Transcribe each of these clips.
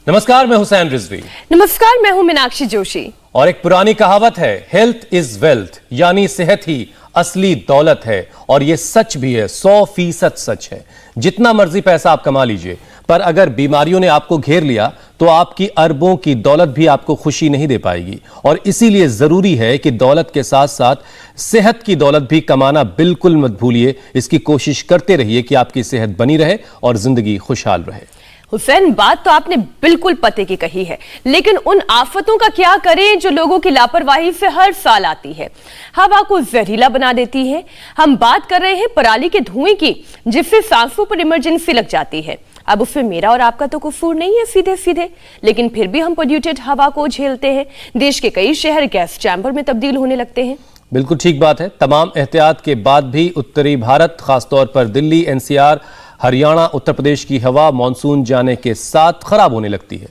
नमस्कार, मैं हुसैन रिजवी। नमस्कार, मैं हूं मीनाक्षी जोशी। और एक पुरानी कहावत है, हेल्थ इज वेल्थ, यानी सेहत ही असली दौलत है। और यह सच भी है, 100% सच है। जितना मर्जी पैसा आप कमा लीजिए, पर अगर बीमारियों ने आपको घेर लिया तो आपकी अरबों की दौलत भी आपको खुशी नहीं दे पाएगी। और इसीलिए जरूरी है कि दौलत के साथ साथ सेहत की दौलत भी कमाना बिल्कुल मत भूलिए। इसकी कोशिश करते रहिए कि आपकी सेहत बनी रहे और जिंदगी खुशहाल रहे। हुसैन, बात तो आपने बिल्कुल पते की कही है, लेकिन उन आफतों का क्या करें जो लोगों की लापरवाही से हर साल आती है, हवा को जहरीला बना देती है। हम बात कर रहे हैं पराली के धुएं की, जिससे सांसों पर इमरजेंसी लग जाती है। अब उसमें मेरा और आपका तो कसूर नहीं है सीधे सीधे, लेकिन फिर भी हम पोल्यूटेड हवा को झेलते हैं। देश के कई शहर गैस चैम्बर में तब्दील होने लगते हैं। बिल्कुल ठीक बात है। तमाम एहतियात के बाद भी उत्तरी भारत, खासतौर पर दिल्ली, एनसीआर, हरियाणा, उत्तर प्रदेश की हवा मानसून जाने के साथ खराब होने लगती है।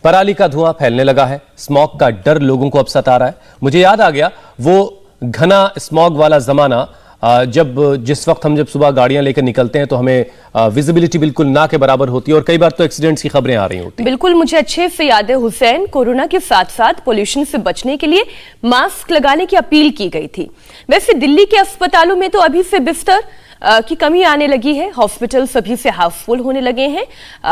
पराली का धुआं फैलने लगा है। स्मॉग का डर लोगों को अब सता रहा है। मुझे याद आ गया वो घना स्मॉग वाला जमाना, जिस वक्त हम सुबह गाड़ियां लेकर निकलते हैं तो हमें विजिबिलिटी बिल्कुल ना के बराबर होती है और कई बार तो एक्सीडेंट्स की खबरें आ रही होती हैं। बिल्कुल, मुझे अच्छे से याद है हुसैन, कोरोना के साथ साथ पोल्यूशन से बचने के लिए मास्क लगाने की अपील की गई थी। वैसे दिल्ली के अस्पतालों में तो अभी से बिस्तर की कमी आने लगी है। हॉस्पिटल सभी से हाउसफुल होने लगे हैं।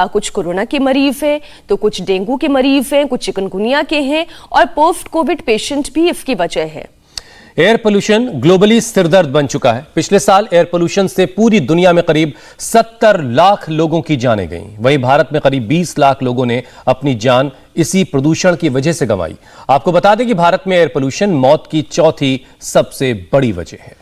कुछ कोरोना के मरीज हैं तो कुछ डेंगू के मरीज हैं, कुछ चिकनगुनिया के हैं और पोस्ट कोविड पेशेंट भी इसकी वजह है। एयर पोल्यूशन ग्लोबली सिरदर्द बन चुका है। पिछले साल एयर पोल्यूशन से पूरी दुनिया में करीब 70 लाख लोगों की जानें गईं। वहीं भारत में करीब 20 लाख लोगों ने अपनी जान इसी प्रदूषण की वजह से गंवाई। आपको बता दें कि भारत में एयर पोल्यूशन मौत की चौथी सबसे बड़ी वजह है।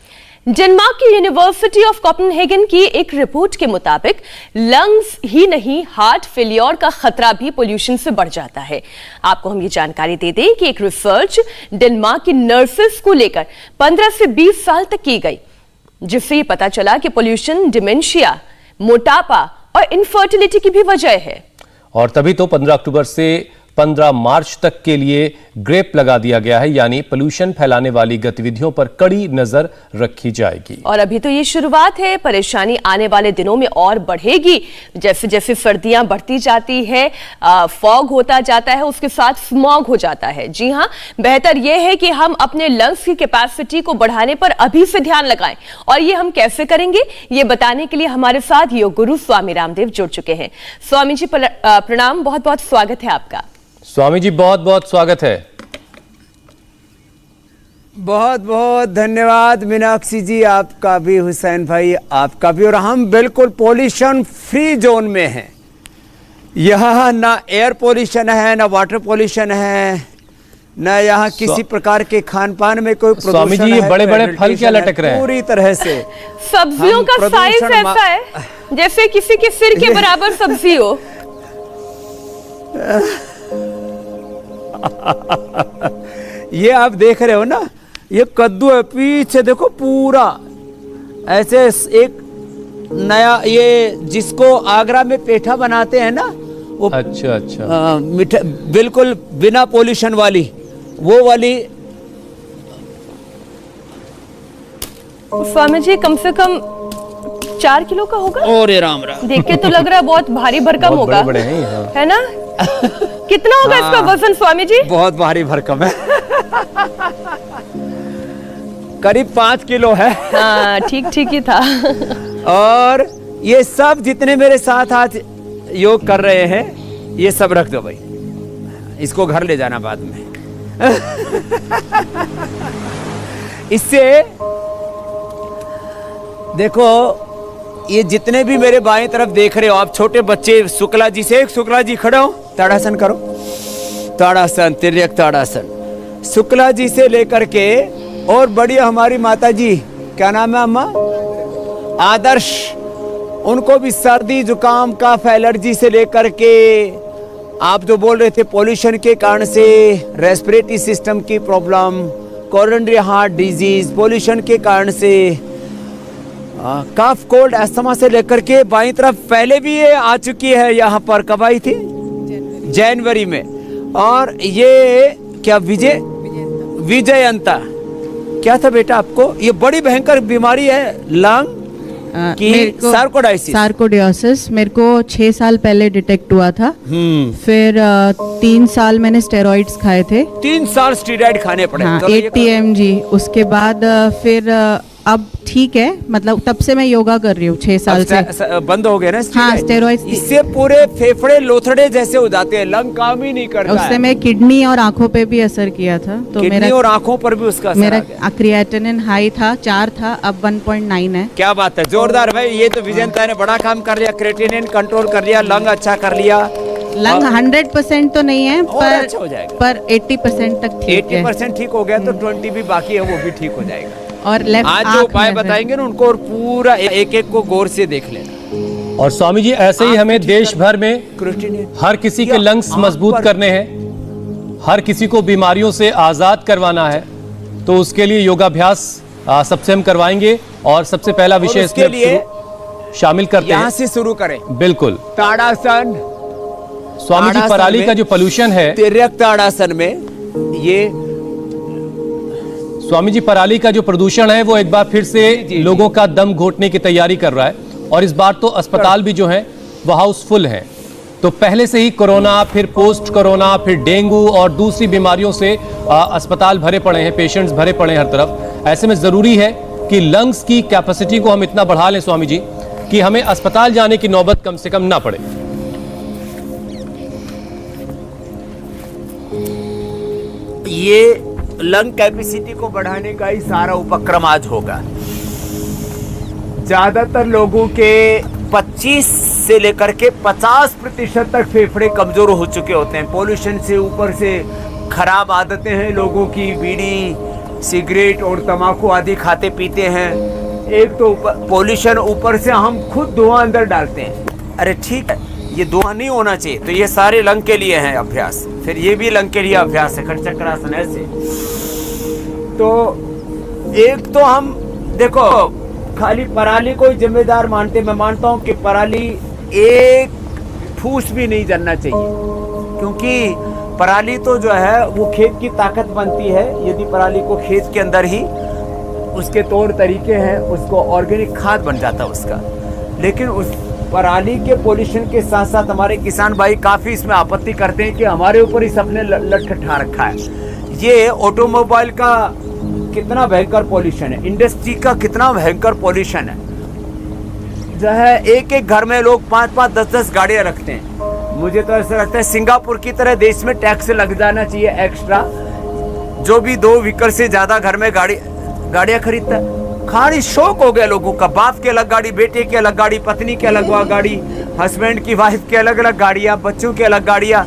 डेनमार्क की यूनिवर्सिटी ऑफ कोपेनहेगन की एक रिपोर्ट के मुताबिक लंग्स ही नहीं, हार्ट फेलियर का खतरा भी पोल्यूशन से बढ़ जाता है। आपको हम ये जानकारी दे दें कि एक रिसर्च डेनमार्क की नर्सेस को लेकर 15 से 20 साल तक की गई, जिससे ये पता चला कि पोल्यूशन डिमेंशिया, मोटापा और इनफर्टिलिटी की भी वजह है। और तभी तो 15 अक्टूबर से 15 मार्च तक के लिए ग्रेप लगा दिया गया है, यानी पोल्यूशन फैलाने वाली गतिविधियों पर कड़ी नजर रखी जाएगी। और अभी तो ये शुरुआत है, परेशानी आने वाले दिनों में और बढ़ेगी। जैसे जैसे सर्दियां बढ़ती जाती है, फॉग होता जाता है, उसके साथ स्मॉग हो जाता है। जी हाँ, बेहतर यह है कि हम अपने लंग्स की कैपेसिटी को बढ़ाने पर अभी से ध्यान लगाएं। और ये हम कैसे करेंगे, ये बताने के लिए हमारे साथ योग गुरु स्वामी रामदेव जुड़ चुके हैं। स्वामी जी प्रणाम, बहुत बहुत स्वागत है आपका। स्वामी जी बहुत बहुत स्वागत है। बहुत बहुत धन्यवाद मीनाक्षी जी, आपका भी, हुसैन भाई आपका भी। और हम बिल्कुल पोल्यूशन फ्री जोन में हैं। यहाँ ना एयर पोल्यूशन है, ना वाटर पोल्यूशन है, ना यहाँ किसी प्रकार के खान पान में कोई प्रदूषण है। स्वामी जी, ये बड़े बड़े फल क्या लटक रहे हैं? पूरी तरह से सब्जियों का साइज ऐसा है जैसे किसी के सिर के बराबर सब्जी हो। ये आप देख रहे हो ना, ये कद्दू है, पीछे देखो पूरा ऐसे एक नया, ये जिसको आगरा में पेठा बनाते हैं ना, वो अच्छा मीठा, बिल्कुल बिना पोल्यूशन वाली, वो वाली। स्वामी जी कम से कम 4 किलो का होगा। और राम राम, देख के तो लग रहा है बहुत भारी भरकम होगा। बड़े हैं, हाँ। है ना? कितना होगा इसका वजन स्वामी जी? बहुत भारी भरकम है। करीब 5 किलो है। हाँ, ठीक ठीक ही था। और ये सब जितने मेरे साथ आज योग कर रहे हैं, ये सब रख दो भाई, इसको घर ले जाना बाद में। इससे देखो, ये जितने भी मेरे बाएं तरफ देख रहे हो आप, छोटे बच्चे, शुक्ला जी से, शुक्ला जी खड़े हो, ताड़ासन करो, ताड़ासन, तिर्यक ताड़ासन। शुक्ला जी से लेकर के और बड़ी हमारी माता जी, क्या नाम है अम्मा? आदर्श, उनको भी सर्दी जुकाम कफ एलर्जी से लेकर के, आप जो बोल रहे थे पोल्यूशन के कारण से रेस्पिरेटरी सिस्टम की problem, coronary heart disease, pollution के कारण से कफ कोल्ड अस्थमा से लेकर के बाईं तरफ पहले भी ये आ चुकी है। यहाँ पर कब आई थी? जनवरी में। और ये क्या विजयंता क्या था बेटा आपको? ये बड़ी भयंकर बीमारी है, लंग सार्कोडियोसिस मेरे को 6 साल पहले डिटेक्ट हुआ था। फिर 3 साल मैंने स्टेरॉइड्स खाए थे। 3 साल स्टेरॉइड खाने पड़े? हाँ, 80 mg। उसके बाद फिर अब ठीक है, मतलब तब से मैं योगा कर रही हूँ 6 साल से। बंद हो गए ना? हाँ, स्टेरॉइड्स। इससे पूरे फेफड़े लोथड़े जैसे हो जाते हैं, लंग काम ही नहीं करता। उससे मैं किडनी और आंखों पे भी असर किया था। तो किडनी और आंखों पर भी उसका असर मेरा क्रिएटिनिन हाई था, 4 था, अब 1.9 है। क्या बात है, जोरदार भाई। ये तो विजेंता ने बड़ा काम कर लिया, क्रिएटिनिन कंट्रोल कर लिया, लंग अच्छा कर लिया। लंग 100% तो नहीं है, अच्छा हो जाएगा। पर 80% तक ठीक है। 80% ठीक हो गया तो 20 भी बाकी है, वो भी ठीक हो जाएगा। और लेफ्ट आज जो उपाय बताएंगे ना उनको और पूरा एक एक को गौर से देख लेना। और स्वामी जी ऐसे ही हमें देश भर में हर किसी के लंग्स मजबूत करने हैं, हर किसी को बीमारियों से आजाद करवाना है, तो उसके लिए योगाभ्यास सबसे हम करवाएंगे। और सबसे पहला विषय इसके लिए शामिल करते हैं, यहाँ से शुरू करें। बिल्कुल, ताड़ासन। स्वामी जी पराली का जो पोल्यूशन है, तिर्यक ताड़ासन में ये स्वामी जी पराली का जो प्रदूषण है वो एक बार फिर से लोगों का दम घोटने की तैयारी कर रहा है। और इस बार तो अस्पताल भी जो है वो हाउसफुल हैं। तो पहले से ही कोरोना, फिर पोस्ट कोरोना, फिर डेंगू और दूसरी बीमारियों से अस्पताल भरे पड़े हैं, पेशेंट्स भरे पड़े हैं हर तरफ। ऐसे में जरूरी है कि लंग्स की कैपेसिटी को हम इतना बढ़ा लें स्वामी जी कि हमें अस्पताल जाने की नौबत कम से कम ना पड़े। ये लंग कैपेसिटी को बढ़ाने का ही सारा उपक्रम आज होगा। ज्यादातर लोगों के 25 से लेकर के 50% तक फेफड़े कमजोर हो चुके होते हैं। पोल्यूशन से, ऊपर से खराब आदतें हैं लोगों की, बीड़ी, सिगरेट और तंबाकू आदि खाते पीते हैं। एक तो पोल्यूशन, ऊपर से हम खुद धुआं अंदर डालते हैं। अरे ठीक है, ये धुआं नहीं होना चाहिए, तो ये सारे लंग के लिए है अभ्यास। फिर ये भी लंग के लिए अभ्यास है, खटचक्रासन ऐसे। तो एक तो हम देखो खाली पराली को ही जिम्मेदार मानते, मैं मानता हूं कि पराली एक फूस भी नहीं जलना चाहिए, क्योंकि पराली तो जो है वो खेत की ताकत बनती है। यदि पराली को खेत के अंदर ही उसके तौर तरीके हैं, उसको ऑर्गेनिक खाद बन जाता है उसका। लेकिन उस पराली के पोल्यूशन के साथ साथ हमारे किसान भाई काफी इसमें आपत्ति करते हैं कि हमारे ऊपर ही सबने लठ ठा रखा है। ये ऑटोमोबाइल का कितना भयंकर पोल्यूशन है, इंडस्ट्री का कितना भयंकर पोल्यूशन है। जो है एक एक घर में लोग 5-5, 10-10 गाड़ियां रखते हैं। मुझे तो ऐसा लगता है सिंगापुर की तरह देश में टैक्स लग जाना चाहिए एक्स्ट्रा। जो भी 2 व्हीकल से ज्यादा घर में गाड़ियां खरीदता है, खाली शौक हो गया लोगों का। बाप की अलग गाड़ी, बेटे की अलग गाड़ी, पत्नी की अलग गाड़ी, हस्बैंड की वाइफ की अलग अलग गाड़ियां, बच्चों की अलग गाड़ियां।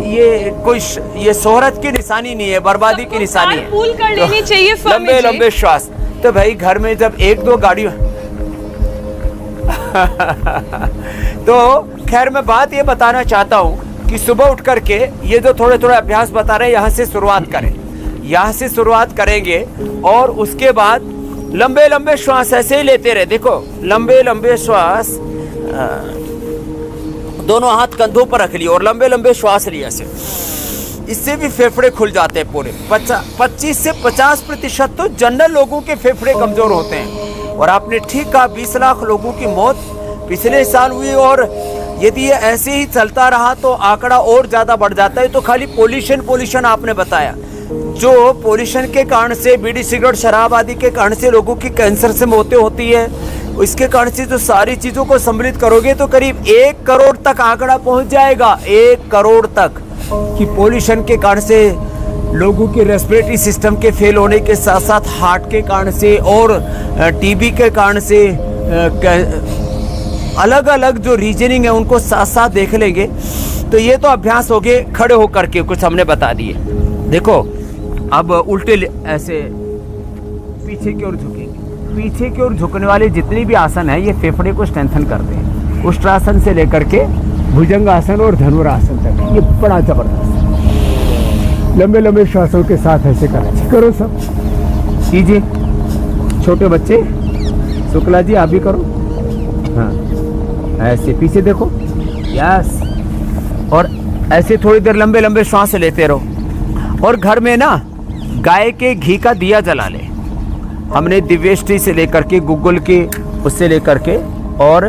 ये शोहरत की निशानी नहीं है, बर्बादी की निशानी है। पूल कर लेनी चाहिए लंबे लंबे श्वास। तो भाई घर में जब 1-2 गाड़ी तो खैर मैं बात ये बताना चाहता हूँ कि सुबह उठ करके ये जो थोड़े थोड़े अभ्यास बता रहे हैं, यहाँ से शुरुआत करें। यहाँ से शुरुआत करेंगे और उसके बाद लंबे लंबे श्वास ऐसे ही लेते रहे। देखो लंबे लंबे श्वास, दोनों हाथ कंधों पर रख लिए और लंबे लंबे श्वास लिए ऐसे। इससे भी फेफड़े खुल जाते हैं पूरे। 25 से 50% तो जनरल लोगों के फेफड़े कमजोर होते हैं। और आपने ठीक कहा, 20 लाख लोगों की मौत पिछले साल हुई। और यदि ये ऐसे ही चलता रहा तो आंकड़ा और ज्यादा बढ़ जाता है। तो खाली पोल्यूशन आपने बताया, जो पोल्यूशन के कारण से, बीड़ी सिगरेट शराब आदि के कारण से लोगों की कैंसर से मौतें होती है, इसके कारण से जो सारी चीजों को सम्मिलित करोगे तो करीब 1 करोड़ तक आंकड़ा पहुंच जाएगा। 1 करोड़ तक कि पोल्यूशन के कारण से लोगों के रेस्पिरेटरी सिस्टम के फेल होने के साथ साथ हार्ट के कारण से और टीबी के कारण से अलग अलग जो रीजनिंग है उनको साथ साथ देख लेंगे। तो ये तो अभ्यास हो गए खड़े होकर के, कुछ हमने बता दिए। देखो अब उल्टे ऐसे पीछे की ओर झुकेंगे। पीछे की ओर झुकने वाले जितने भी आसन है ये फेफड़े को स्ट्रेंथन करते हैं। उष्ट्रासन से लेकर के भुजंगासन और धनुरासन तक, ये बड़ा जबरदस्त। लंबे लंबे श्वासों के साथ ऐसे करो सब कीजिए। छोटे बच्चे, शुक्ला जी आप भी करो। हाँ ऐसे पीछे देखो, यस। और ऐसे थोड़ी देर लंबे लंबे श्वास लेते रहो। और घर में ना गाय के घी का दिया जला ले। हमने दिव्यष्टि से लेकर के गूगल के उससे लेकर के, और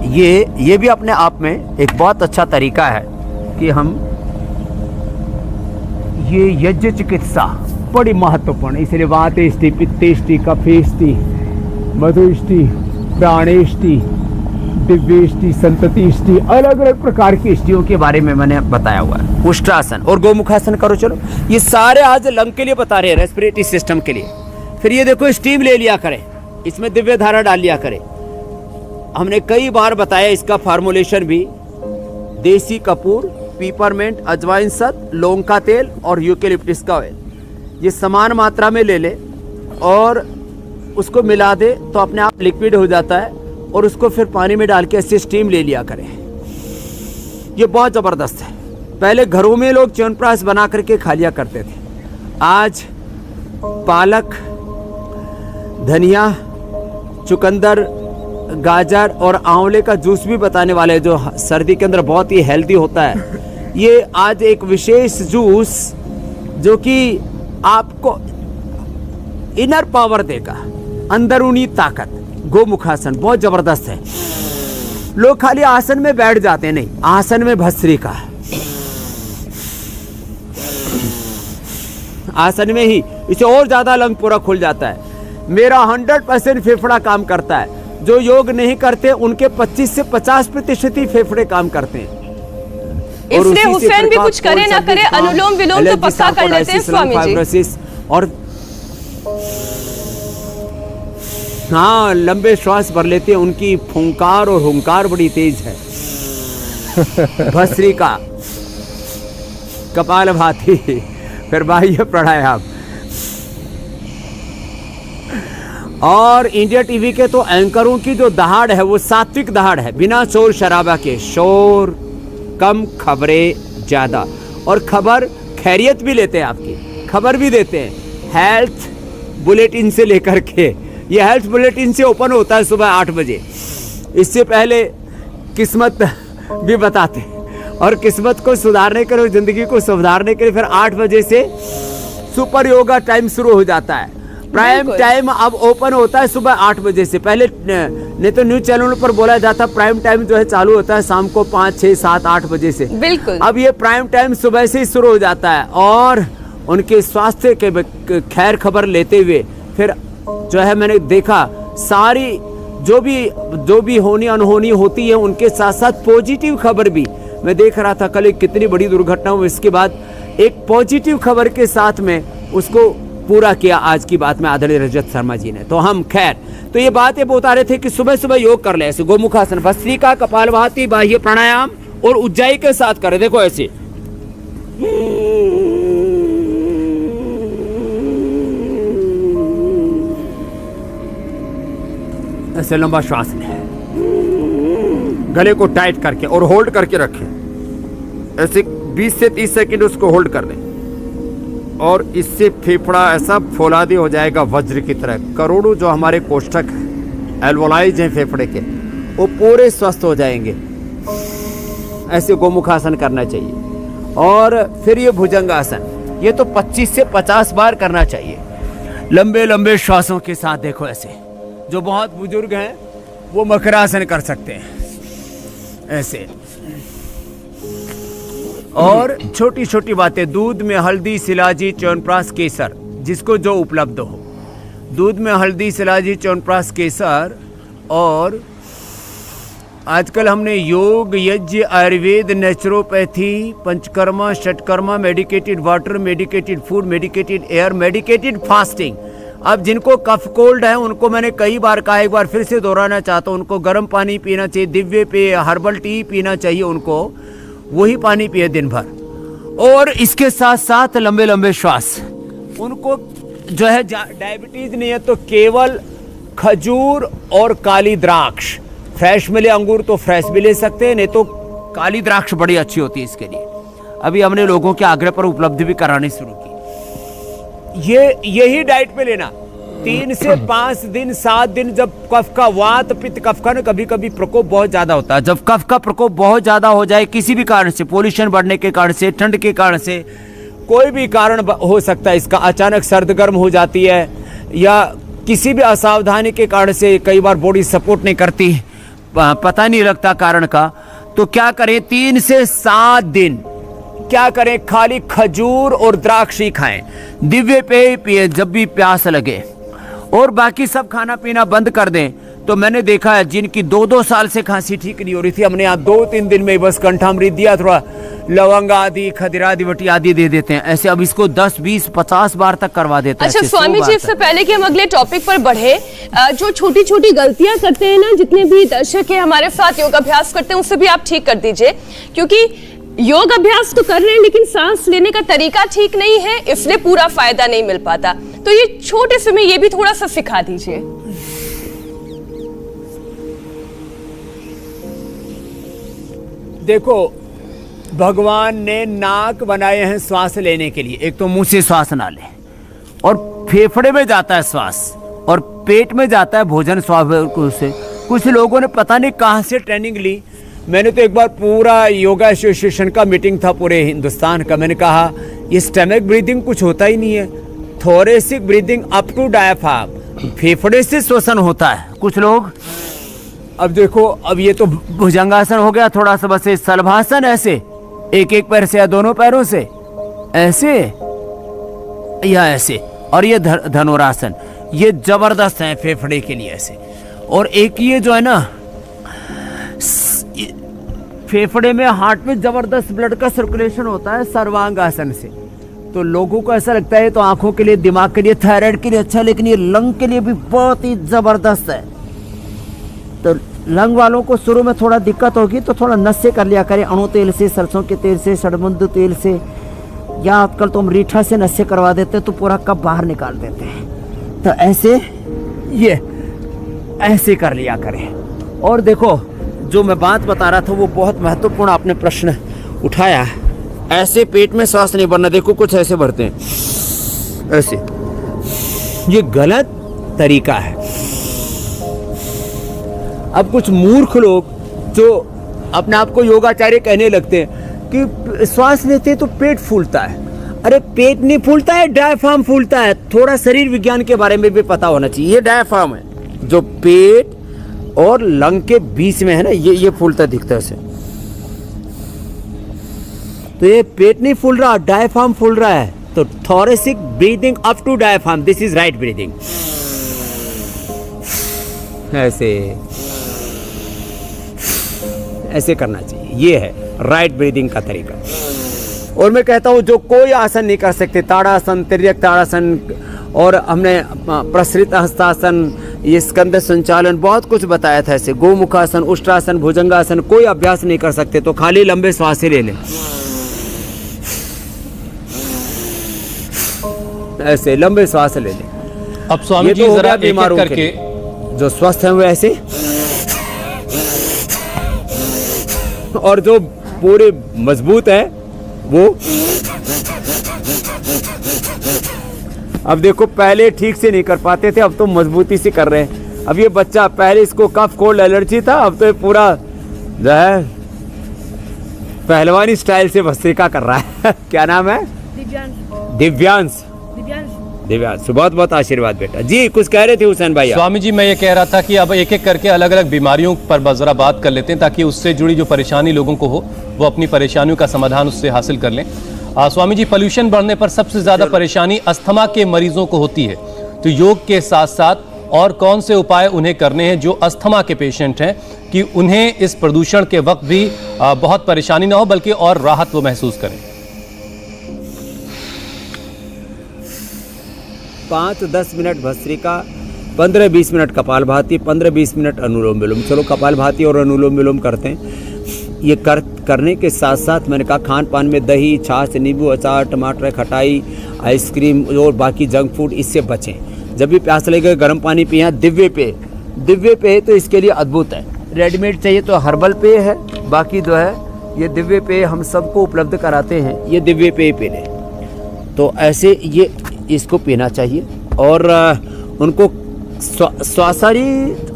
ये भी अपने आप में एक बहुत अच्छा तरीका है कि हम ये यज्ञ चिकित्सा बड़ी महत्वपूर्ण, इसलिए वातेष्टि, पित्तेष्टि, कफेष्टि, मधुष्टि, प्राणेष्टि, दिव्येष्टि, संततिष्टि, अलग अलग प्रकार की इष्टियों के बारे में मैंने बताया हुआ है। उष्ट्रासन और गोमुखासन करो। चलो ये सारे आज लंग के लिए बता रहे हैं, रेस्पिरेटरी सिस्टम के लिए। फिर ये देखो स्टीम ले लिया करें, इसमें दिव्य धारा डाल लिया करें। हमने कई बार बताया इसका फार्मूलेशन भी, देसी कपूर, पीपरमेंट, अजवाइन सत, लौंग का तेल और यूकेलिप्टस का ऑयल, ये समान मात्रा में ले ले और उसको मिला दे तो अपने आप लिक्विड हो जाता है, और उसको फिर पानी में डाल के ऐसे स्टीम ले लिया करें। ये बहुत ज़बरदस्त है। पहले घरों में लोग च्यवनप्राश बना करके खा लिया करते थे, आज पालक, धनिया, चुकंदर, गाजर और आंवले का जूस भी बताने वाले, जो सर्दी के अंदर बहुत ही हेल्दी होता है। ये आज एक विशेष जूस जो कि आपको इनर पावर देगा, अंदरूनी ताकत। गोमुखासन बहुत जबरदस्त है। लोग खाली आसन में बैठ जाते हैं, नहीं, आसन में भस्त्रिका, आसन में ही इसे और ज्यादा लंग पूरा खुल जाता है। मेरा 100% फेफड़ा काम करता है। जो योग नहीं करते उनके 25 से 50% ही फेफड़े काम करते हैं। इसलिए हुसैन भी कुछ करे ना करे, अनुलोम विलोम तो पक्का कर लेते हैं स्वामी जी। और हाँ, लंबे श्वास भर लेते हैं। उनकी फुंकार और हुंकार बड़ी तेज है। भस्त्रिका, कपालभाति, फिर बाह्य प्राणायाम। और इंडिया टीवी के तो एंकरों की जो दहाड़ है वो सात्विक दहाड़ है, बिना शोर शराबा के। शोर कम, खबरें ज्यादा। और खबर खैरियत भी लेते हैं, आपकी खबर भी देते हैं। हेल्थ बुलेटिन से लेकर के, ये हेल्थ बुलेटिन से ओपन होता है सुबह 8 बजे। इससे पहले किस्मत भी बताते हैं, और किस्मत को सुधारने के लिए, जिंदगी को सुधारने के लिए फिर 8 बजे से सुपर योगा टाइम शुरू हो जाता है। प्राइम टाइम अब ओपन होता है सुबह 8 बजे से। पहले नहीं तो न्यूज चैनलों पर बोला जाता प्राइम टाइम जो है चालू होता है शाम को 5, 6, 7, 8 बजे से। बिल्कुल। अब ये प्राइम टाइम सुबह से ही शुरू हो जाता है, और उनके स्वास्थ्य के खैर खबर लेते हुए फिर जो है मैंने देखा सारी जो भी होनी अनहोनी होती है, उनके साथ साथ पॉजिटिव खबर भी मैं देख रहा था। कल एक कितनी बड़ी दुर्घटना हुई, इसके बाद एक पॉजिटिव खबर के साथ में उसको पूरा किया आज की बात में आदरणीय रजत शर्मा जी ने। तो हम खैर, तो ये बात ये बता रहे थे कि सुबह सुबह योग कर ले, ऐसे गोमुखासन, भस्त्रिका, कपालभाति, बाह्य प्राणायाम और उज्जाई के साथ करें। देखो ऐसे ऐसे लंबा श्वास लें, गले को टाइट करके और होल्ड करके रखें। ऐसे 20 से 30 सेकंड उसको होल्ड कर लें, और इससे फेफड़ा ऐसा फौलादी हो जाएगा वज्र की तरह। करोड़ों जो हमारे कोष्ठक एल्वोलाइज हैं फेफड़े के, वो पूरे स्वस्थ हो जाएंगे। ऐसे गोमुखासन करना चाहिए। और फिर ये भुजंगासन, ये तो 25 से 50 बार करना चाहिए, लंबे लंबे श्वासों के साथ। देखो ऐसे, जो बहुत बुजुर्ग हैं वो मकरासन कर सकते हैं ऐसे। और छोटी छोटी बातें, दूध में हल्दी, शिलाजी, च्यवनप्राश, केसर, जिसको जो उपलब्ध हो। दूध में हल्दी, शिलाजी, च्यवनप्राश, केसर। और आजकल हमने योग, यज्ञ, Ayurveda, naturopathy, Panchakarma, Shatkarma, medicated water, medicated food, medicated air, medicated fasting. अब जिनको कफ कोल्ड है उनको मैंने कई बार कहा, एक बार फिर से दोहराना चाहता हूँ, उनको गर्म पानी पीना चाहिए, दिव्य पेय, हर्बल टी पीना चाहिए उनको, वही पानी पिए दिन भर। और इसके साथ साथ लंबे लंबे श्वास। उनको जो है डायबिटीज नहीं है तो केवल खजूर और काली द्राक्ष, फ्रेश मिले अंगूर तो फ्रेश भी ले सकते हैं, नहीं तो काली द्राक्ष बड़ी अच्छी होती है इसके लिए। अभी हमने लोगों के आग्रह पर उपलब्ध भी करानी शुरू की। यही डाइट पे लेना 3 से 5 दिन 7 दिन। जब कफ का, वात पित्त कफ का ना कभी कभी प्रकोप बहुत ज्यादा होता है, जब कफ का प्रकोप बहुत ज्यादा हो जाए किसी भी कारण से, पोल्यूशन बढ़ने के कारण से, ठंड के कारण से, कोई भी कारण हो सकता है इसका, अचानक सर्द गर्म हो जाती है या किसी भी असावधानी के कारण से कई बार बॉडी सपोर्ट नहीं करती, पता नहीं लगता कारण का, तो क्या करें 3 से 7 दिन क्या करें, खाली खजूर और द्राक्ष ही खाएं, दिव्य पेय पिए जब भी प्यास लगे, और बाकी सब खाना पीना बंद कर दें। तो मैंने देखा है जिनकी 2-2 साल से खांसी ठीक नहीं हो रही थी, हमने यहाँ 2-3 दिन में बस कंठामृत दिया, थोड़ा लवंग आदि, खदिरा दिवटी आदि दे देते हैं ऐसे। अब इसको 10, 20, 50 बार तक करवा देते हैं। अच्छा स्वामी जी, इससे पहले कि हम अगले टॉपिक पर बढ़े, जो छोटी छोटी गलतियां करते हैं ना, जितने भी दर्शक है हमारे साथ योग अभ्यास करते हैं, उससे भी आप ठीक कर दीजिए, क्योंकि योग अभ्यास तो कर रहे हैं लेकिन सांस लेने का तरीका ठीक नहीं है, इसलिए पूरा फायदा नहीं मिल पाता। तो ये छोटे से में ये भी थोड़ा सा सिखा दीजिए। देखो, भगवान ने नाक बनाए हैं श्वास लेने के लिए, एक तो मुंह से श्वास ना ले, और फेफड़े में जाता है श्वास, और पेट में जाता है भोजन स्वाभाविक से। कुछ लोगों ने पता नहीं कहां से ट्रेनिंग ली। मैंने तो एक बार पूरा योगा एसोसिएशन का मीटिंग था पूरे हिंदुस्तान का, मैंने कहा ये स्टमक ब्रीदिंग कुछ होता ही नहीं है, thoracic breathing up to diaphragm, फेफड़े से श्वसन होता है। कुछ लोग, अब देखो, अब ये तो भुजंगासन हो गया, थोड़ा सा बस सलभासन, ऐसे एक पैर से या दोनों पैरों से ऐसे या ऐसे, और ये धनुरासन, ये जबरदस्त है फेफड़े के लिए ऐसे। और एक ये जो है ना, फेफड़े में, हार्ट में जबरदस्त ब्लड का सर्कुलेशन होता है सर्वांगासन से। तो लोगों को ऐसा लगता है तो आंखों के लिए, दिमाग के लिए, थायराइड के लिए अच्छा, लेकिन ये लंग के लिए भी बहुत ही जबरदस्त है। तो लंग वालों को शुरू में थोड़ा दिक्कत होगी तो थोड़ा नशे कर लिया करें, अणु तेल से, सरसों के तेल से, षडबंधु तेल से, या आजकल तो हम रीठा से नशे करवा देते हैं तो पूरा कप बाहर निकाल देते हैं। तो ऐसे ये ऐसे कर लिया करें। और देखो, जो मैं बात बता रहा था वो बहुत महत्वपूर्ण आपने प्रश्न उठाया। ऐसे पेट में सांस नहीं भरना, देखो कुछ ऐसे भरते हैं ऐसे, ये गलत तरीका है। अब कुछ मूर्ख लोग जो अपने आप को योगाचार्य कहने लगते हैं कि श्वास लेते हैं तो पेट फूलता है। अरे पेट नहीं फूलता है, डायफ्राम फूलता है। थोड़ा शरीर विज्ञान के बारे में भी पता होना चाहिए। ये डायफ्राम है जो पेट और लंग के बीच में है ना, ये फूलता दिखता है ऐसे। तो ये पेट नहीं फूल रहा, डायफ्राम फूल रहा है। तो thoracic breathing up to diaphragm, this is right breathing. ऐसे करना चाहिए, ये है राइट ब्रीदिंग का तरीका। और मैं कहता हूं जो कोई आसन नहीं कर सकते, ताड़ासन, तिर्यक ताड़ासन, और हमने प्रसरित हस्तासन, ये स्कंद संचालन, बहुत कुछ बताया था ऐसे, गोमुखासन, उष्ट्रासन, भुजंगासन, कोई अभ्यास नहीं कर सकते तो खाली लंबे श्वास ले लें ऐसे, लंबे श्वास ले लें। अब स्वामी जी जरा एक करके, जो स्वस्थ हैं वो ऐसे, और जो पूरे मजबूत है वो। अब देखो, पहले ठीक से नहीं कर पाते थे, अब तो मजबूती से कर रहे हैं। अब ये बच्चा, पहले इसको कफ कोल्ड एलर्जी था, अब तो ये पूरा जो है पहलवानी स्टाइल से भस्त्रिका कर रहा है। क्या नाम है? दिव्यांश। दिव्यांश, बहुत बहुत आशीर्वाद बेटा। जी कुछ कह रहे थे हुसैन भाई? स्वामी जी मैं ये कह रहा था कि अब एक एक करके अलग अलग बीमारियों पर जरा बात कर लेते हैं, ताकि उससे जुड़ी जो परेशानी लोगों को हो वो अपनी परेशानियों का समाधान उससे हासिल कर लें। स्वामी जी, पोल्यूशन बढ़ने पर सबसे ज्यादा परेशानी अस्थमा के मरीजों को होती है, तो योग के साथ साथ और कौन से उपाय उन्हें करने हैं जो अस्थमा के पेशेंट हैं, कि उन्हें इस प्रदूषण के वक्त भी बहुत परेशानी ना हो बल्कि और राहत वो महसूस करें? 5-10 minute Bhastrika, 15-20 minute Kapalbhati, 15-20 minute Anulom Vilom. चलो कपालभाति और अनुलोम विलोम करते हैं। ये करने के साथ साथ मैंने कहा खान पान में दही, छाछ, नींबू, अचार, टमाटर, खटाई, आइसक्रीम और बाकी जंक फूड, इससे बचें। जब भी प्यास लगे गर्म पानी पिए। दिव्य पेय, दिव्य पेय तो इसके लिए अद्भुत है। रेडीमेड चाहिए तो हर्बल पेय है, बाकी जो है ये दिव्य पेय हम सबको उपलब्ध कराते हैं। ये दिव्य पेय पी लें तो ऐसे ये इसको पीना चाहिए। और उनको स्वासारी,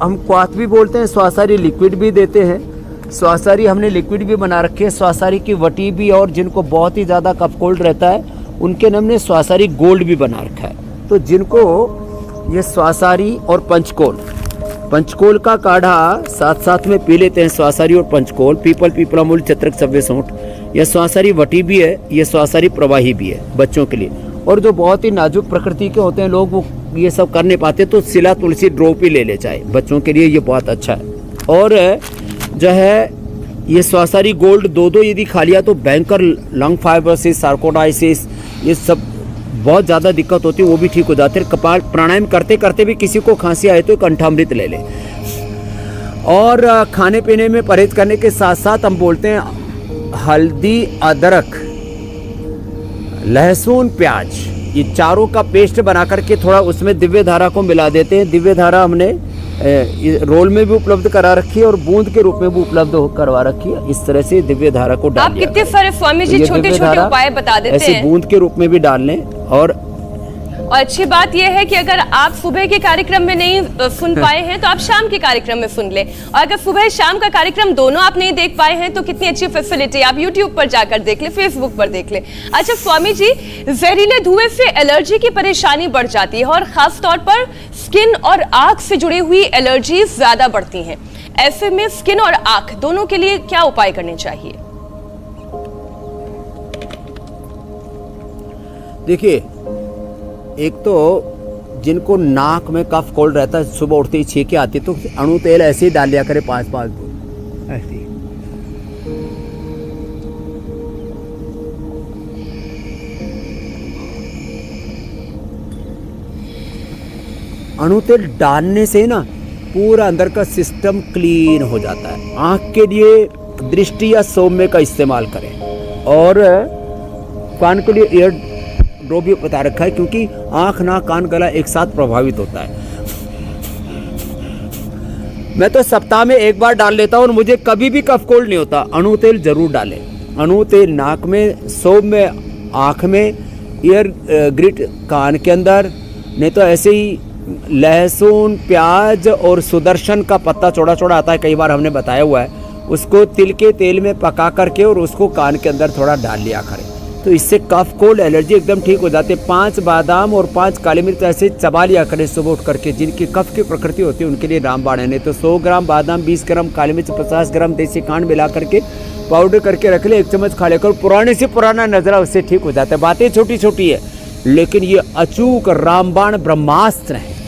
हम क्वाथ भी बोलते हैं, स्वासारी लिक्विड भी देते हैं। स्वासारी हमने लिक्विड भी बना रखे है, स्वासारी की वटी भी, और जिनको बहुत ही ज़्यादा कफ कोल्ड रहता है उनके हमने स्वासारी गोल्ड भी बना रखा है। तो जिनको ये स्वासारी और पंचकोल, पंचकोल का काढ़ा साथ साथ में पी लेते हैं। स्वासारी और पंचकोल, पीपल, पीपलामूल, चत्रक, सव्य सौंठ। यह स्वासारी वटी भी है, यह स्वासारी प्रवाही भी है बच्चों के लिए। और जो बहुत ही नाजुक प्रकृति के होते हैं लोग, वो ये सब कर नहीं पाते, तो सिला तुलसी ड्रॉप ही ले ले चाहे, बच्चों के लिए ये बहुत अच्छा है। और जो है ये स्वासारी गोल्ड 2-2 यदि खा लिया तो भयंकर लंग फाइब्रोसिस, सार्कोडाइसिस, ये सब बहुत ज़्यादा दिक्कत होती है, वो भी ठीक हो जाते हैं। कपाल प्राणायाम करते करते भी किसी को खांसी आए तो कंठामृत ले ले। और खाने पीने में परहेज करने के साथ साथ हम बोलते हैं हल्दी, अदरक, लहसुन, प्याज, ये चारों का पेस्ट बना करके थोड़ा उसमें दिव्य धारा को मिला देते हैं। दिव्य धारा हमने रोल में भी उपलब्ध करा रखी है और बूंद के रूप में भी उपलब्ध करवा रखी है। इस तरह से दिव्य धारा को डाल आप कितने सारे स्वामी जी छोटे छोटे उपाय बता देते हैं, ऐसे बूंद के रूप में भी डाल लें। और अच्छी बात यह है कि अगर आप सुबह के कार्यक्रम में नहीं सुन पाए हैं तो आप शाम के कार्यक्रम में सुन लें, और अगर सुबह शाम का कार्यक्रम दोनों आप नहीं देख पाए हैं तो कितनी अच्छी फैसिलिटी, आप YouTube पर जाकर देख लें, Facebook पर देख लें। अच्छा स्वामी जी, जहरीले धुएं से एलर्जी की परेशानी बढ़ जाती है और खास तौर पर स्किन और आंख से जुड़ी हुई एलर्जी ज्यादा बढ़ती हैं। ऐसे में स्किन और आंख दोनों के लिए क्या उपाय करने चाहिए? देखिए, एक तो जिनको नाक में कफ कोल्ड रहता है, सुबह उठते ही छींके आती है, तो अणु तेल ऐसे ही डाल लिया करे 5-5 बूंद ऐसे ही। अणु तेल डालने से ना पूरा अंदर का सिस्टम क्लीन हो जाता है। आंख के लिए दृष्टि या सौम्य का इस्तेमाल करें, और कान के लिए ईयर ड्रॉप भी बता रखा है, क्योंकि आंख, नाक, कान, गला एक साथ प्रभावित होता है। मैं तो सप्ताह में एक बार डाल लेता हूँ और मुझे कभी भी कफ कोल्ड नहीं होता। अणु तेल जरूर डालें। अणु तेल नाक में, सौम्य आंख में, ईयर ग्रिट कान के अंदर, नहीं तो ऐसे ही लहसुन, प्याज और सुदर्शन का पत्ता चौड़ा चौड़ा आता है, कई बार हमने बताया हुआ है, उसको तिल के तेल में पका करके और उसको कान के अंदर थोड़ा डाल लिया करें, तो इससे कफ कोल्ड एलर्जी एकदम ठीक हो जाते। 5 बादाम और 5 काली मिर्च ऐसे चबा लिया करें सुबह उठ करके। जिनकी कफ की प्रकृति होती है उनके लिए रामबाण है। नहीं तो 100 ग्राम बादाम, 20 ग्राम काली मिर्च, 50 ग्राम देसी खांड मिला करके पाउडर करके रख ले, 1 चम्मच खा लेकर, पुराने से पुराना नजरा उससे ठीक हो जाता है। बातें छोटी छोटी है लेकिन ये अचूक रामबाण ब्रह्मास्त्र है।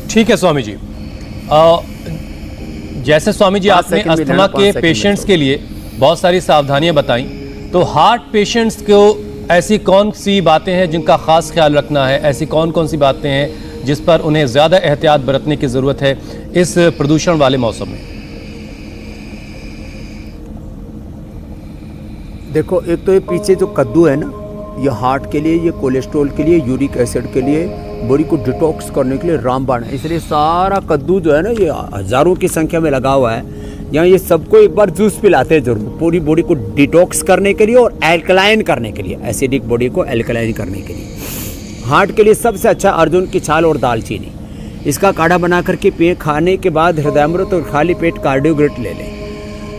ठीक है स्वामी जी, जैसे स्वामी जी आपने अस्थमा के पेशेंट्स के लिए बहुत सारी सावधानियां बताई, तो हार्ट पेशेंट्स को ऐसी कौन सी बातें हैं जिनका खास ख्याल रखना है? ऐसी कौन कौन सी बातें हैं जिस पर उन्हें ज़्यादा एहतियात बरतने की ज़रूरत है इस प्रदूषण वाले मौसम में? देखो, एक तो ये पीछे जो कद्दू है ना, ये हार्ट के लिए, ये कोलेस्ट्रॉल के लिए, यूरिक एसिड के लिए, बॉडी को डिटॉक्स करने के लिए रामबाण है। इसलिए सारा कद्दू जो है ना, ये हज़ारों की संख्या में लगा हुआ है। यहाँ ये सबको एक बार जूस पिलाते हैं जरूर, पूरी बॉडी को डिटॉक्स करने के लिए और एल्कलाइन करने के लिए, एसिडिक बॉडी को एल्कलाइन करने के लिए। हार्ट के लिए सबसे अच्छा अर्जुन की छाल और दालचीनी, इसका काढ़ा बना करके पिए। खाने के बाद हृदयामृत और खाली पेट कार्डियोग्रेट ले लें।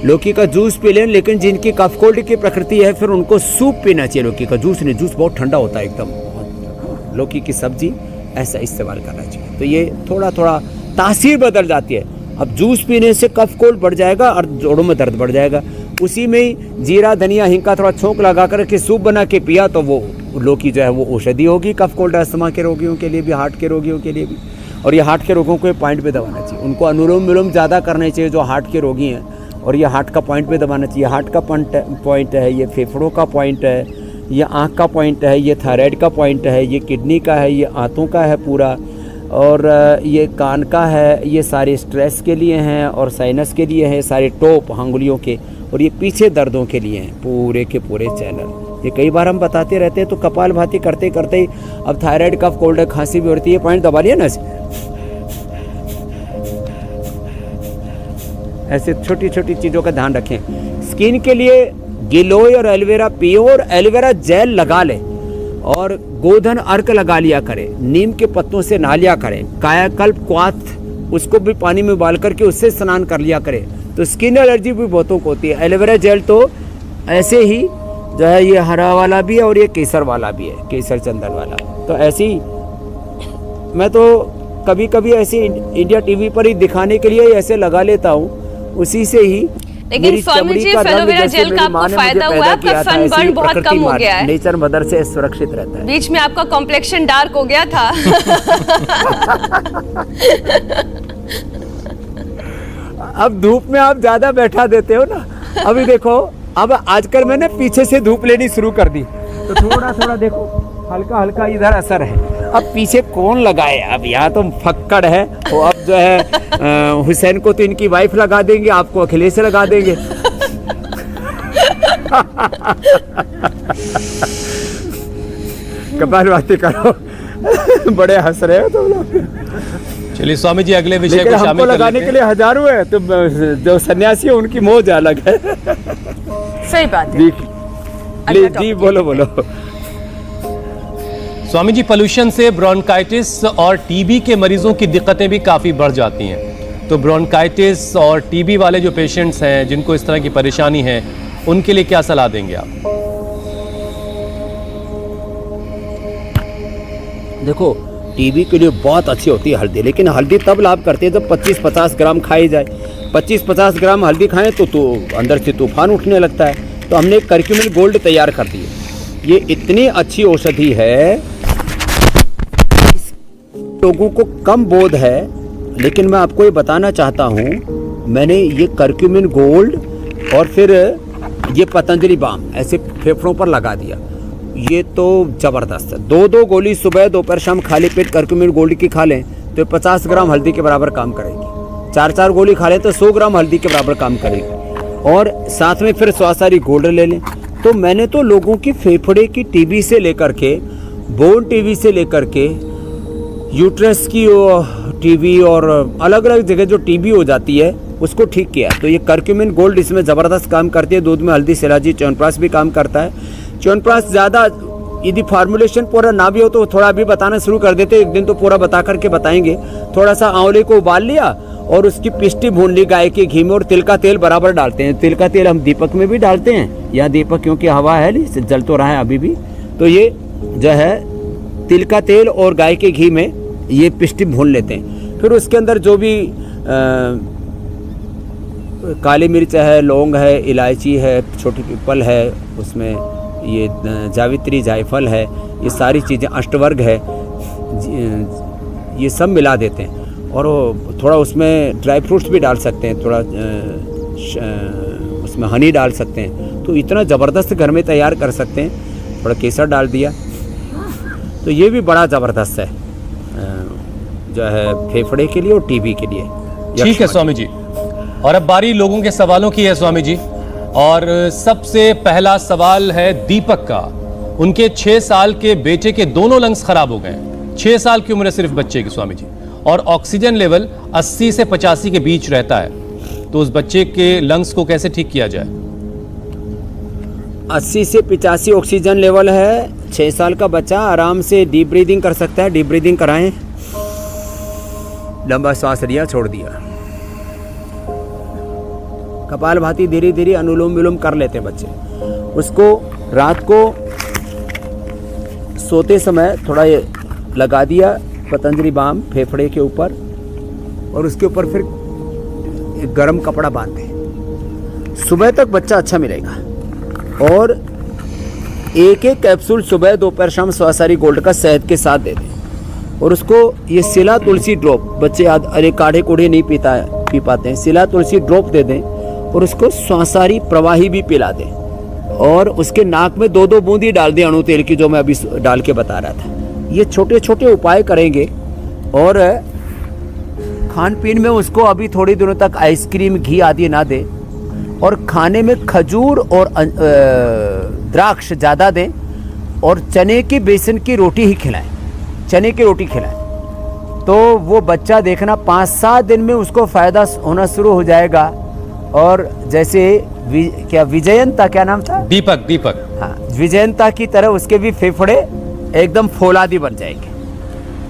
लौकी का जूस पी लें, लेकिन जिनकी कफ कोल्ड की प्रकृति है फिर उनको सूप पीना चाहिए। लौकी का जूस नहीं, जूस बहुत ठंडा होता है एकदम। लौकी की सब्जी ऐसा इस्तेमाल करना चाहिए, तो ये थोड़ा थोड़ा तासीर बदल जाती है। अब जूस पीने से कफ कोल्ड बढ़ जाएगा और जोड़ों में दर्द बढ़ जाएगा। उसी में ही जीरा, धनिया, हिंग का थोड़ा छोंक लगा करके सूप बना के पिया तो वो लौकी जो है वो औषधि होगी कफ कोल्ड अस्थमा के रोगियों के लिए भी, हार्ट के रोगियों के लिए भी। और ये हार्ट के रोगों को पॉइंट पे दबाना चाहिए, उनको अनुलोम विलोम ज़्यादा करना चाहिए जो हार्ट के रोगी हैं, और ये हार्ट का पॉइंट पे दबाना चाहिए। हार्ट का पॉइंट है, ये फेफड़ों का पॉइंट है, ये आँख का पॉइंट है, ये थायराइड का पॉइंट है, ये किडनी का है, ये आंतों का है पूरा, और ये कान का है। ये सारे स्ट्रेस के लिए हैं और साइनस के लिए हैं, सारे टॉप अंगुलियों के, और ये पीछे दर्दों के लिए हैं पूरे के पूरे चैनल। ये कई बार हम बताते रहते हैं, तो कपाल भाती करते करते ही अब थायराइड, कफ, कोल्ड, खांसी भी होती है, पॉइंट दबा लिया ना ऐसे छोटी छोटी चीज़ों का ध्यान रखें। स्किन के लिए गिलोय और एलोवेरा पियो और एलोवेरा जेल लगा लें, और गोधन अर्क लगा लिया करें, नीम के पत्तों से नहा लिया करें, कायाकल्प क्वाथ उसको भी पानी में उबाल करके उससे स्नान कर लिया करें, तो स्किन एलर्जी भी बहुतों को होती है। एलोवेरा जेल तो ऐसे ही जो है ये हरा वाला भी है और ये केसर वाला भी है, केसर चंदन वाला। तो ऐसे ही मैं तो कभी कभी ऐसे इंडिया टीवी पर ही दिखाने के लिए ऐसे लगा लेता हूँ, उसी से ही लेकिन स्वामी जी एलोवेरा जेल का आपको फायदा हुआ है, आपका सनबर्न बहुत कम हो गया है, नेचर मदर से सुरक्षित रहता है। बीच में आपका कॉम्प्लेक्शन डार्क हो गया था। अब धूप में आप ज्यादा बैठा देते हो ना। अभी देखो, अब आजकल मैंने पीछे से धूप लेनी शुरू कर दी, तो थोड़ा थोड़ा देखो हल्का हल्का इधर असर है। अब पीछे कौन लगाए, अब यहाँ तो फक्कड़ है, वो अब जो है हुसैन को तो इनकी वाइफ लगा देंगे, आपको अखिलेश लगा देंगे। कपाल बातें करो, बड़े हंस रहे हो तुम लोग। चलिए स्वामी जी अगले विषय को शामिल कर लगाने के लिए हजारों है, तो जो सन्यासी है उनकी मौज अलग है। सही बात है। जी बोलो बोलो। स्वामी जी पोल्यूशन से ब्रोंकाइटिस और टीबी के मरीजों की दिक्कतें भी काफी बढ़ जाती हैं, तो ब्रोंकाइटिस और टीबी वाले जो पेशेंट्स हैं जिनको इस तरह की परेशानी है, उनके लिए क्या सलाह देंगे आप? देखो, टीबी के लिए बहुत अच्छी होती है हल्दी, लेकिन हल्दी तब लाभ करती है जब 25-50 ग्राम खाई जाए। 25-50 ग्राम हल्दी खाएं तो अंदर से तूफान उठने लगता है। तो हमने कर्क्यूमिन गोल्ड तैयार कर दी है। ये इतनी अच्छी औषधि है, लोगों को कम बोध है, लेकिन मैं आपको ये बताना चाहता हूँ, मैंने ये कर्क्यूमिन गोल्ड और फिर ये पतंजलि बाम ऐसे फेफड़ों पर लगा दिया। ये तो ज़बरदस्त है। 2-2 गोली सुबह दोपहर शाम खाली पेट कर्क्यूमिन गोल्ड की खा लें तो 50 ग्राम हल्दी के बराबर काम करेगी। 4-4 गोली खा लें तो 100 ग्राम हल्दी के बराबर काम करेगी। और साथ में फिर स्वासारी गोल्ड ले लें। तो मैंने तो लोगों की फेफड़े की टीबी से लेकर के, बोन टीबी से लेकर के, यूट्रस की टीबी और अलग अलग जगह जो टीबी हो जाती है उसको ठीक किया। तो ये कर्क्यूमिन गोल्ड इसमें ज़बरदस्त काम करती है। दूध में हल्दी, शिलाजीत, च्यवनप्राश भी काम करता है। च्यवनप्राश ज़्यादा यदि फार्मूलेशन पूरा ना भी हो तो थोड़ा अभी बताना शुरू कर देते, एक दिन तो पूरा बता करके बताएंगे। थोड़ा सा आंवले को उबाल लिया और उसकी पिष्टी भून ली गाय के घी में, और तिल का तेल बराबर डालते हैं। तिल का तेल हम दीपक में भी डालते हैं, या दीपक क्योंकि हवा है जल तो रहा है अभी भी, तो ये जो है तिल का तेल और गाय के घी में ये पिष्टी भून लेते हैं। फिर उसके अंदर जो भी काली मिर्च है, लौंग है, इलायची है, छोटी पीपल है, उसमें ये जावित्री, जायफल है, ये सारी चीज़ें, अष्टवर्ग है, ये सब मिला देते हैं। और थोड़ा उसमें ड्राई फ्रूट्स भी डाल सकते हैं, थोड़ा उसमें हनी डाल सकते हैं। तो इतना ज़बरदस्त घर में तैयार कर सकते हैं। थोड़ा केसर डाल दिया तो ये भी बड़ा ज़बरदस्त है जो है फेफड़े के लिए और टीबी के लिए। ठीक है स्वामी जी, और अब बारी लोगों के सवालों की है स्वामी जी। और सबसे पहला सवाल है दीपक का। उनके 6 साल के बेटे के दोनों लंग्स खराब हो गए। 6 साल की उम्र है सिर्फ बच्चे की स्वामी जी, और ऑक्सीजन लेवल 80 से 85 के बीच रहता है। तो उस बच्चे के लंग्स को कैसे ठीक किया जाए? 80 से 85 ऑक्सीजन लेवल है। 6 साल का बच्चा आराम से डीप ब्रीदिंग कर सकता है। डीप ब्रीदिंग कराएं, लंबा सांस लिया, छोड़ दिया, कपालभाति धीरे धीरे अनुलोम विलोम कर लेते हैं बच्चे। उसको रात को सोते समय थोड़ा ये लगा दिया पतंजलि बाम फेफड़े के ऊपर, और उसके ऊपर फिर एक गर्म कपड़ा बांध दें। सुबह तक बच्चा अच्छा मिलेगा। और एक कैप्सूल सुबह दोपहर शाम स्वासारी गोल्ड का शहद के साथ दे दें। और उसको ये सिला तुलसी ड्रॉप, बच्चे अरे काढ़े कूढ़े नहीं पी पाते हैं, सिला तुलसी ड्रॉप दे दें। और उसको स्वासारी प्रवाही भी पिला दें। और उसके नाक में 2-2 बूंदी डाल दें अणु तेल की, जो मैं अभी डाल के बता रहा था। ये छोटे छोटे उपाय करेंगे। और खान पीन में उसको अभी थोड़ी दिनों तक आइसक्रीम, घी आदि ना दें। और खाने में खजूर और द्राक्ष ज़्यादा दें। और चने की बेसन की रोटी ही खिलाएं, चने की रोटी खिलाएं। तो वो बच्चा देखना 5-7 दिन में उसको फ़ायदा होना शुरू हो जाएगा। और जैसे क्या विजयंता, क्या नाम था? दीपक। हाँ, विजयंता की तरह उसके भी फेफड़े एकदम फौलादी बन जाएंगे।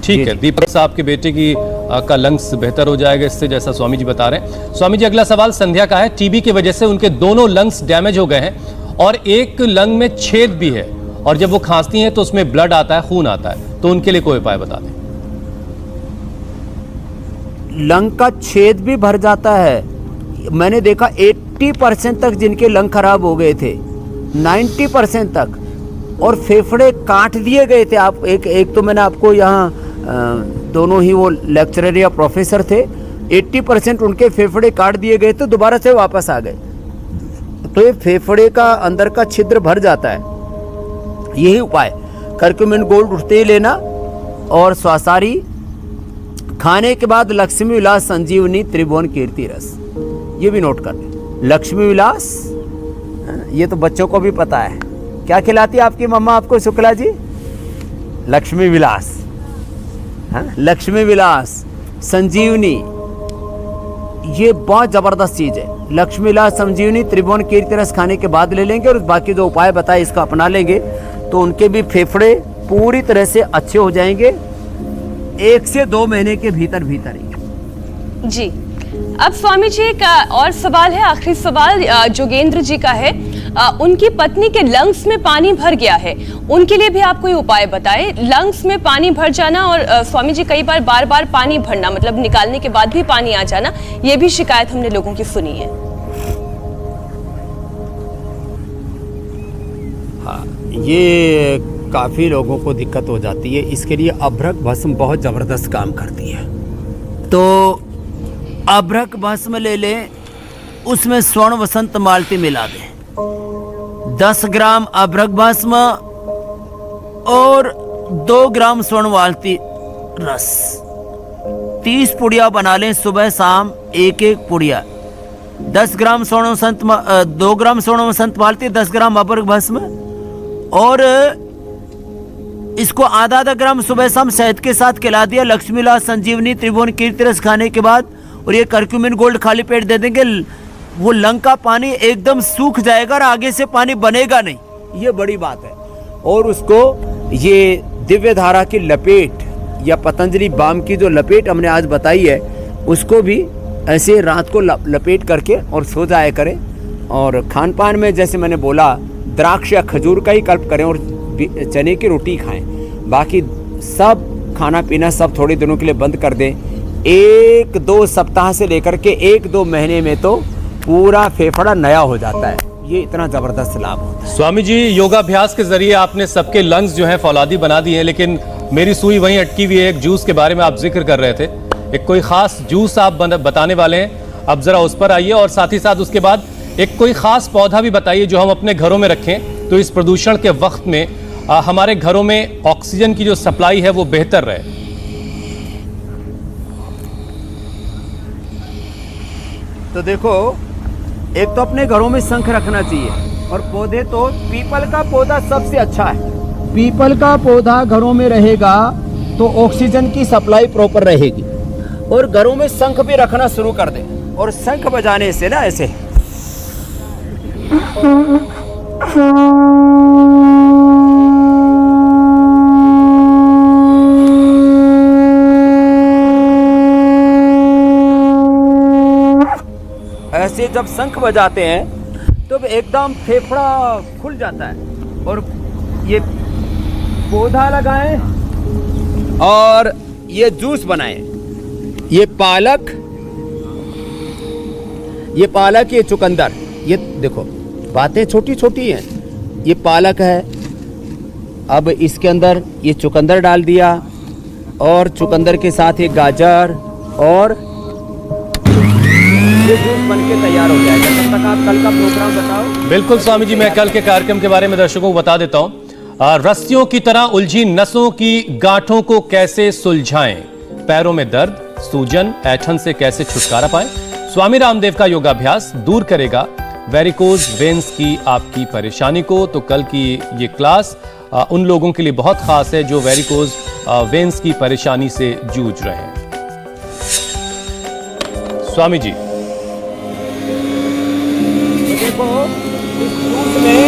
ठीक है, दीपक साहब के बेटे की का लंग्स बेहतर हो जाएगा इससे, जैसा स्वामी जी बता रहे हैं। स्वामी जी अगला सवाल संध्या का है। टीबी की वजह से उनके दोनों लंग्स डैमेज हो गए हैं और एक लंग में छेद भी है और जब वो खांसती हैं तो उसमें ब्लड आता है, खून आता है, तो उनके लिए कोई उपाय बता दें। लंग का छेद भी भर जाता है। मैंने देखा 80% तक जिनके लंग खराब हो गए थे, 90% तक, और फेफड़े काट दिए गए थे। आप एक तो मैंने आपको यहाँ दोनों ही वो लेक्चरर या प्रोफेसर थे, 80% उनके फेफड़े काट दिए गए तो दोबारा से वापस आ गए। तो ये फेफड़े का अंदर का छिद्र भर जाता है। यही उपाय करक्यूमिन गोल्ड उठते ही लेना, और स्वासारी खाने के बाद लक्ष्मी विलास संजीवनी त्रिभुवन कीर्ति रस, ये भी नोट कर लें। लक्ष्मी विलास, ये तो बच्चों को भी पता है। क्या खिलाती है आपकी मम्मा आपको शुक्ला जी? लक्ष्मी विलास, लक्ष्मी विलास संजीवनी, ये बहुत जबरदस्त चीज है। लक्ष्मी विलास संजीवनी त्रिभुवन कीर्ति रस खाने के बाद ले लेंगे और बाकी जो उपाय बताए इसको अपना लेंगे तो उनके भी फेफड़े पूरी तरह से अच्छे हो जाएंगे 1 से 2 महीने के भीतर भीतर ही। जी, अब स्वामी जी का और सवाल है, आखिरी सवाल जोगेंद्र जी का है। उनकी पत्नी के लंग्स में पानी भर गया है, उनके लिए भी आप कोई उपाय बताएं। लंग्स में पानी भर जाना और स्वामी जी कई बार बार पानी भरना, मतलब निकालने के बाद भी पानी आ जाना, ये भी शिकायत हमने लोगों की सुनी है। हाँ, ये काफी लोगों को दिक्कत हो जाती है। इसके लिए अभ्रक भस्म बहुत जबरदस्त काम करती है। तो अभ्रक भस्म ले लें, उसमें स्वर्ण वसंत मालती मिला दें, 10 ग्राम अभ्रक भस्म और 2 ग्राम स्वर्ण मालती रस, 30 पुड़िया बना लें, सुबह शाम एक पुड़िया। 10 ग्राम स्वर्ण वसंत 2 ग्राम स्वर्ण वसंत मालती, 10 ग्राम अभ्रक भस्म, और इसको आधा ग्राम सुबह शाम शहद के साथ खिला दिया। लक्ष्मी विलास संजीवनी त्रिभुवन कीर्ति रस खाने के बाद, और ये करक्यूमिन गोल्ड खाली पेट दे देंगे, वो लंग का पानी एकदम सूख जाएगा और आगे से पानी बनेगा नहीं, ये बड़ी बात है। और उसको ये दिव्य धारा की लपेट या पतंजलि बाम की जो लपेट हमने आज बताई है, उसको भी ऐसे रात को लपेट करके और सो जाया करें। और खान पान में जैसे मैंने बोला, द्राक्ष या खजूर का ही कल्प करें और चने की रोटी खाएं। बाकी सब खाना पीना सब थोड़े दिनों के लिए बंद कर दें। 1-2 सप्ताह से लेकर के 1-2 महीने में तो पूरा फेफड़ा नया हो जाता है। ये इतना जबरदस्त लाभ होता है। स्वामी जी, योगाभ्यास के जरिए आपने सबके लंग्स जो हैं फौलादी बना दिए हैं, लेकिन मेरी सुई वहीं अटकी हुई है। एक जूस के बारे में आप जिक्र कर रहे थे, एक कोई खास जूस आप बताने वाले हैं, अब जरा उस पर आइए। और साथ ही साथ उसके बाद एक कोई खास पौधा भी बताइए जो हम अपने घरों में रखें तो इस प्रदूषण के वक्त में हमारे घरों में ऑक्सीजन की जो सप्लाई है वो बेहतर रहे। तो देखो, एक तो अपने घरों में शंख रखना चाहिए, और पौधे तो पीपल का पौधा सबसे अच्छा है। पीपल का पौधा घरों में रहेगा तो ऑक्सीजन की सप्लाई प्रॉपर रहेगी। और घरों में शंख भी रखना शुरू कर दे, और शंख बजाने से ना ऐसे ऐसे जब शंख बजाते हैं तो एकदम फेफड़ा खुल जाता है। और ये पौधा लगाएं और ये जूस बनाएं। ये पालक, ये चुकंदर, ये देखो बातें छोटी छोटी हैं। ये पालक है, अब इसके अंदर ये चुकंदर डाल दिया, और चुकंदर के साथ ये गाजर, और ये जूस बनके तैयार हो जाएगा। तब तक आप कल का प्रोग्राम बताओ। बिल्कुल स्वामी जी, मैं कल के कार्यक्रम के बारे में दर्शकों को बता देता हूं। रस्सियों की तरह उलझी नसों की गांठों को कैसे सुलझाएं, पैरों में दर्द, सूजन, ऐंठन से कैसे छुटकारा पाएं। स्वामी रामदेव का योगाभ्यास दूर करेगा वेरिकोज वेन्स की आपकी परेशानी को। तो कल की ये क्लास उन लोगों के लिए बहुत खास है जो वेरिकोज वेन्स की परेशानी से जूझ रहे हैं। स्वामी जी, देखो इस जूस में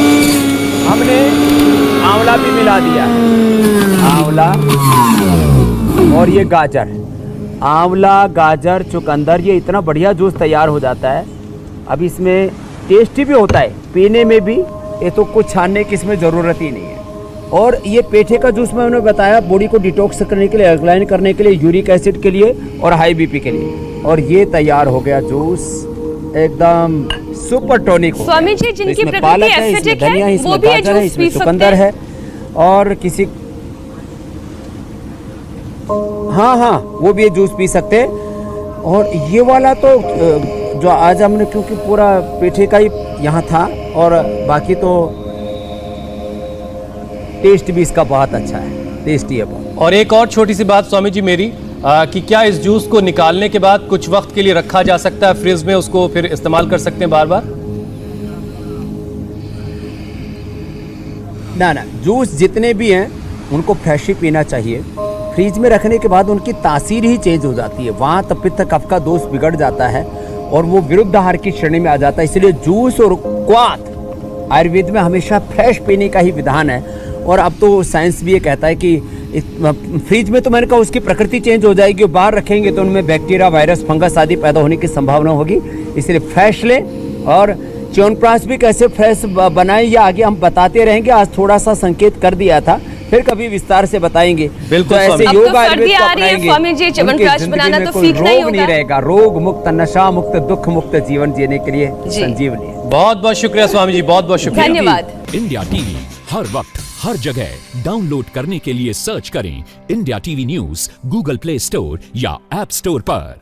हमने आंवला भी मिला दिया, आंवला और ये गाजर, आंवला, गाजर, चुकंदर, ये इतना बढ़िया जूस तैयार हो जाता है। अब इसमें टेस्टी भी होता है, पीने में भी ये तो कुछ छानने की इसमें ज़रूरत ही नहीं है। और ये पेठे का जूस मैंने बताया बॉडी को डिटॉक्स करने के लिए, अल्कलाइन करने के लिए, यूरिक एसिड के लिए और हाई बीपी के लिए। और ये तैयार हो गया जूस, एकदम सुपर टॉनिक हो गया। स्वामी जी, जिनकी इसमें प्रकृति पालक है, एसिडिक इसमें धनिया है, है, वो इसमें भी ये गाजर है, जूस इसमें पी सकते चुकंदर हैं। है और किसी हाँ वो भी ये जूस पी सकते हैं। और ये वाला तो जो आज हमने, क्योंकि पूरा पेठे का ही यहाँ था और बाकी तो टेस्ट भी इसका बहुत अच्छा है, टेस्टी है बहुत। और एक और छोटी सी बात स्वामी जी मेरी, कि क्या इस जूस को निकालने के बाद कुछ वक्त के लिए रखा जा सकता है फ्रिज में, उसको फिर इस्तेमाल कर सकते हैं बार बार? ना जूस जितने भी हैं उनको फ्रेश ही पीना चाहिए। फ्रीज में रखने के बाद उनकी तासीर ही चेंज हो जाती है, वहाँ तब पित्त कफ का दोष बिगड़ जाता है और वो विरुद्ध आहार की श्रेणी में आ जाता है। इसलिए जूस और क्वाथ आयुर्वेद में हमेशा फ्रेश पीने का ही विधान है। और अब तो साइंस भी ये कहता है कि फ्रिज में तो मैंने कहा उसकी प्रकृति चेंज हो जाएगी, बाहर रखेंगे तो उनमें बैक्टीरिया, वायरस, फंगस आदि पैदा होने की संभावना होगी। इसलिए फ्रेश लें। और च्यवनप्राश भी कैसे फ्रेश बनाएं ये आगे हम बताते रहेंगे। आज थोड़ा सा संकेत कर दिया था, फिर कभी विस्तार से बताएंगे। बिल्कुल तो ऐसे स्वामी। अब योग तो आयुर्वेद सर्दी को आ रही है अपनाएंगे, स्वामी जी, च्यवनप्राश उनकी जिंदगी बनाना में तो कोई सीखना ही रोग नहीं होगा। रहेगा। रोग मुक्त, नशा मुक्त, दुख मुक्त जीवन जीने के लिए जी। संजीवनी है। बहुत बहुत शुक्रिया स्वामी जी, बहुत बहुत शुक्रिया। धन्यवाद। इंडिया टीवी हर वक्त हर जगह डाउनलोड करने के लिए सर्च करें India TV news Google play store या ऐप स्टोर पर।